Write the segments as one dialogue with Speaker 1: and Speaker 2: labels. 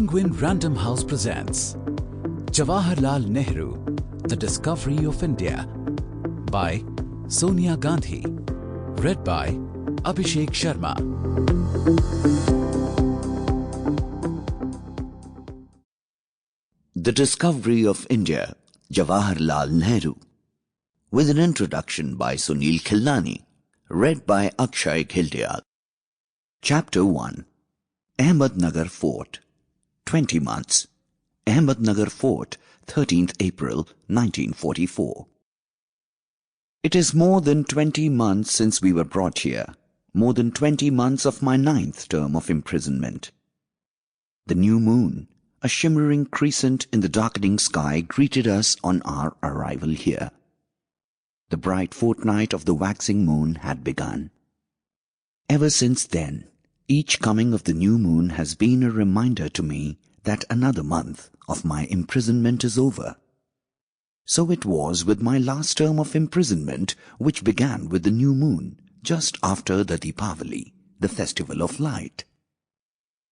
Speaker 1: Penguin Random House presents Jawaharlal Nehru, The Discovery of India by Sonia Gandhi. Read by Abhishek Sharma.
Speaker 2: The Discovery of India, Jawaharlal Nehru. With an introduction by Sunil Khilnani. Read by Akshay. Chapter 1. Ahmednagar Fort. 20 months. Ahmednagar Fort, 13th April 1944. It is more than 20 months since we were brought here. More than 20 months of my 9th term of imprisonment. The new moon, a shimmering crescent in the darkening sky, greeted us on our arrival here. The bright fortnight of the waxing moon had begun. Ever since then, each coming of the new moon has been a reminder to me that another month of my imprisonment is over. So it was with my last term of imprisonment, which began with the new moon, just after the Deepavali, the festival of light.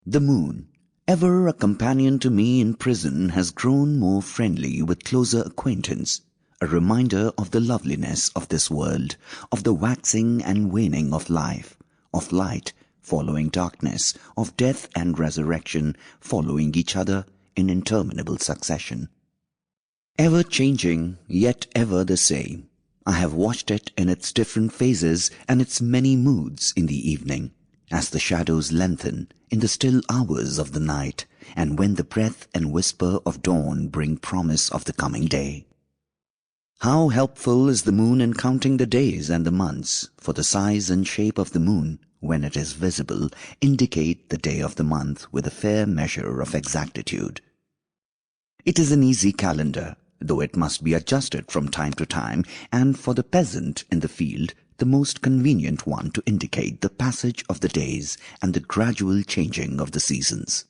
Speaker 2: The moon, ever a companion to me in prison, has grown more friendly with closer acquaintance, a reminder of the loveliness of this world, of the waxing and waning of life, of light following darkness, of death and resurrection following each other in interminable succession. Ever changing, yet ever the same, I have watched it in its different phases and its many moods in the evening, as the shadows lengthen in the still hours of the night, and when the breath and whisper of dawn bring promise of the coming day. How helpful is the moon in counting the days and the months, for the size and shape of the moon, when it is visible, indicate the day of the month with a fair measure of exactitude. It is an easy calendar, though it must be adjusted from time to time, and for the peasant in the field, the most convenient one to indicate the passage of the days and the gradual changing of the seasons.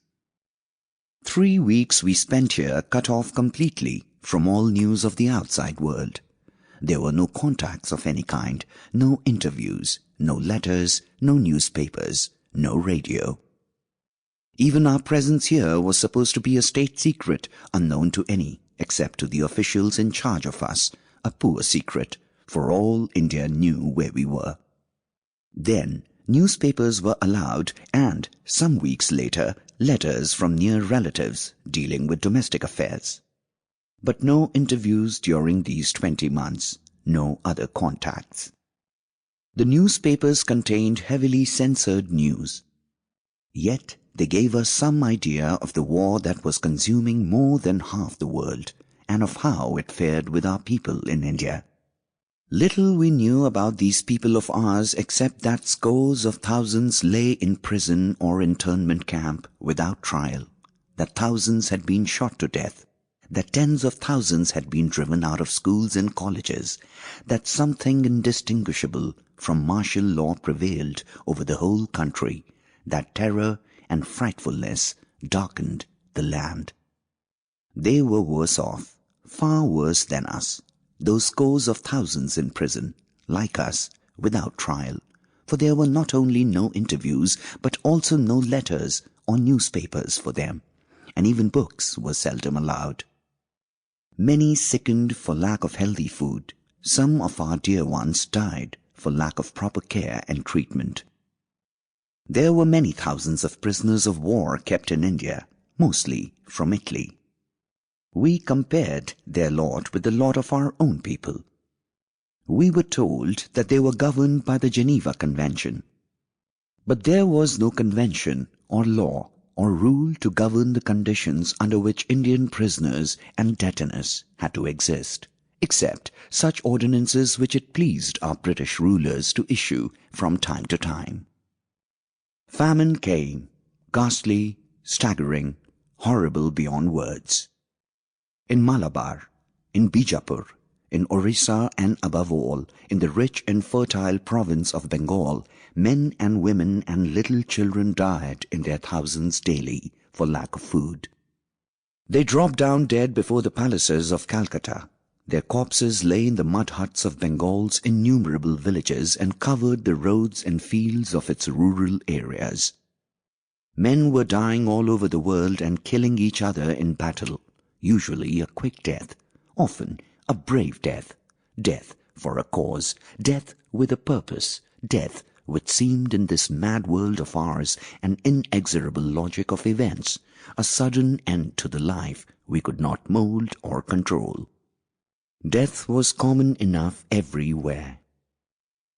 Speaker 2: 3 weeks we spent here cut off completely from all news of the outside world. There were no contacts of any kind, no interviews, no letters, no newspapers, no radio. Even our presence here was supposed to be a state secret, unknown to any, except to the officials in charge of us, a poor secret, for all India knew where we were. Then newspapers were allowed, and some weeks later letters from near relatives dealing with domestic affairs. But no interviews during these 20 months, no other contacts. The newspapers contained heavily censored news. Yet they gave us some idea of the war that was consuming more than half the world, and of how it fared with our people in India. Little we knew about these people of ours except that scores of thousands lay in prison or internment camp without trial, that thousands had been shot to death, that tens of thousands had been driven out of schools and colleges, that something indistinguishable from martial law prevailed over the whole country, that terror and frightfulness darkened the land. They were worse off, far worse than us, those scores of thousands in prison, like us, without trial, for there were not only no interviews, but also no letters or newspapers for them, and even books were seldom allowed. Many sickened for lack of healthy food. Some of our dear ones died for lack of proper care and treatment. There were many thousands of prisoners of war kept in India, mostly from Italy. We compared their lot with the lot of our own people. We were told that they were governed by the Geneva Convention. But there was no convention or law or rule to govern the conditions under which Indian prisoners and detenus had to exist, except such ordinances which it pleased our British rulers to issue from time to time. Famine came, ghastly, staggering, horrible beyond words. In Malabar, in Bijapur, in Orissa, and above all, in the rich and fertile province of Bengal, men and women and little children died in their thousands daily for lack of food. They dropped down dead before the palaces of Calcutta. Their corpses lay in the mud huts of Bengal's innumerable villages and covered the roads and fields of its rural areas. Men were dying all over the world and killing each other in battle, usually a quick death, often a brave death, death for a cause, death with a purpose, death which seemed in this mad world of ours an inexorable logic of events, a sudden end to the life we could not mold or control. Death was common enough everywhere.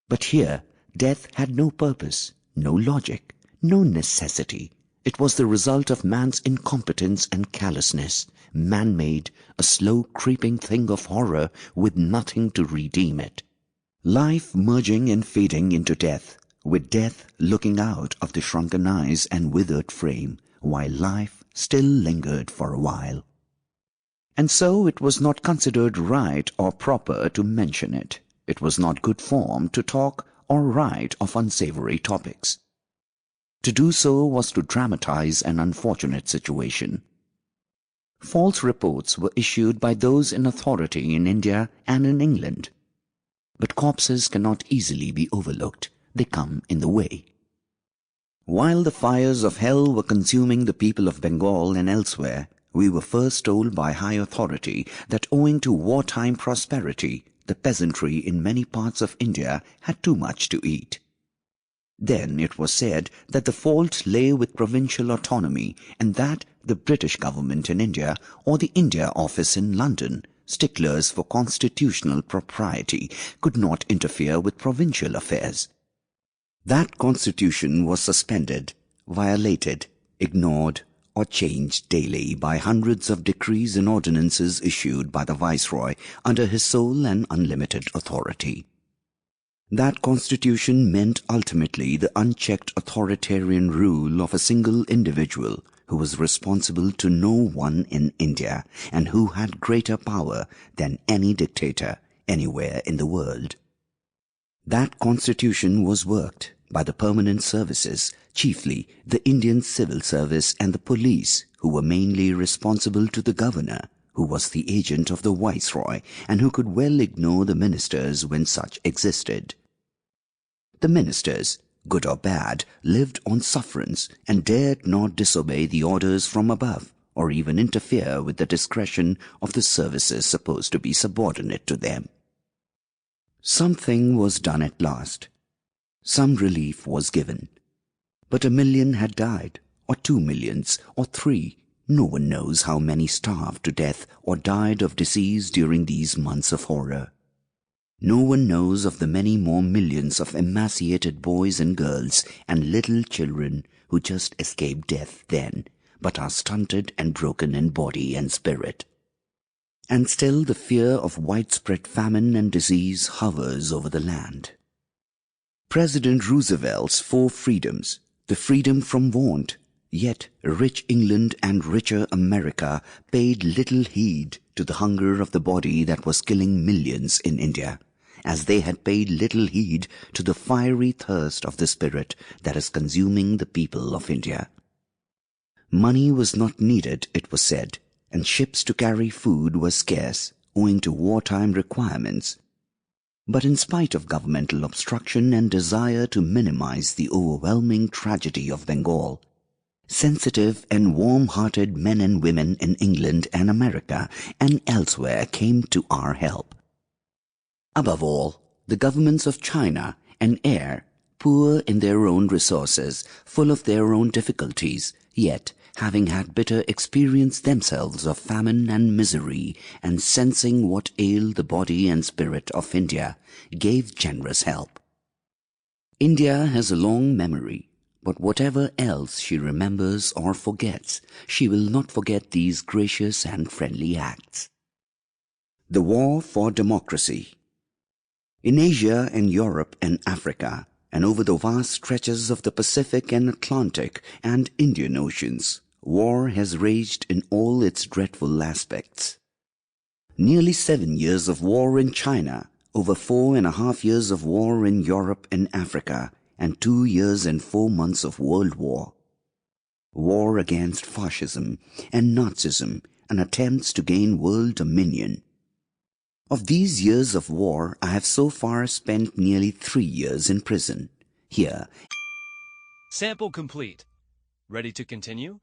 Speaker 2: But here death had no purpose, no logic, no necessity. It was the result of man's incompetence and callousness, man-made, a slow creeping thing of horror with nothing to redeem it. Life merging and fading into death, with death looking out of the shrunken eyes and withered frame, while life still lingered for a while. And so it was not considered right or proper to mention it. It was not good form to talk or write of unsavory topics. To do so was to dramatize an unfortunate situation. False reports were issued by those in authority in India and in England. But corpses cannot easily be overlooked. They come in the way. While the fires of hell were consuming the people of Bengal and elsewhere, we were first told by high authority that owing to wartime prosperity, the peasantry in many parts of India had too much to eat. Then it was said that the fault lay with provincial autonomy and that the British government in India or the India Office in London, sticklers for constitutional propriety, could not interfere with provincial affairs. That constitution was suspended, violated, ignored, or changed daily by hundreds of decrees and ordinances issued by the Viceroy under his sole and unlimited authority. That constitution meant ultimately the unchecked authoritarian rule of a single individual who was responsible to no one in India and who had greater power than any dictator anywhere in the world. That constitution was worked by the permanent services, chiefly the Indian civil service and the police, who were mainly responsible to the governor, who was the agent of the Viceroy and who could well ignore the ministers when such existed. The ministers, good or bad, lived on sufferance and dared not disobey the orders from above or even interfere with the discretion of the services supposed to be subordinate to them. Something was done at last. Some relief was given. But 1 million had died, or 2 millions, or 3. No one knows how many starved to death or died of disease during these months of horror. No one knows of the many more millions of emaciated boys and girls and little children who just escaped death then, but are stunted and broken in body and spirit. And still the fear of widespread famine and disease hovers over the land. President Roosevelt's 4 freedoms, the freedom from want, yet rich England and richer America paid little heed to the hunger of the body that was killing millions in India, as they had paid little heed to the fiery thirst of the spirit that is consuming the people of India. Money was not needed, it was said, and ships to carry food were scarce, owing to wartime requirements. But in spite of governmental obstruction and desire to minimize the overwhelming tragedy of Bengal, sensitive and warm-hearted men and women in England and America and elsewhere came to our help. Above all, the governments of China and Air, poor in their own resources, full of their own difficulties, yet having had bitter experience themselves of famine and misery, and sensing what ailed the body and spirit of India, gave generous help. India has a long memory, but whatever else she remembers or forgets, she will not forget these gracious and friendly acts. The War for Democracy. In Asia and Europe and Africa, and over the vast stretches of the Pacific and Atlantic and Indian Oceans, war has raged in all its dreadful aspects. Nearly 7 years of war in China, over 4.5 years of war in Europe and Africa, and 2 years and 4 months of World War. War against fascism and Nazism and attempts to gain world dominion. Of these years of war, I have so far spent nearly 3 years in prison. Here,
Speaker 3: Sample complete. Ready to continue?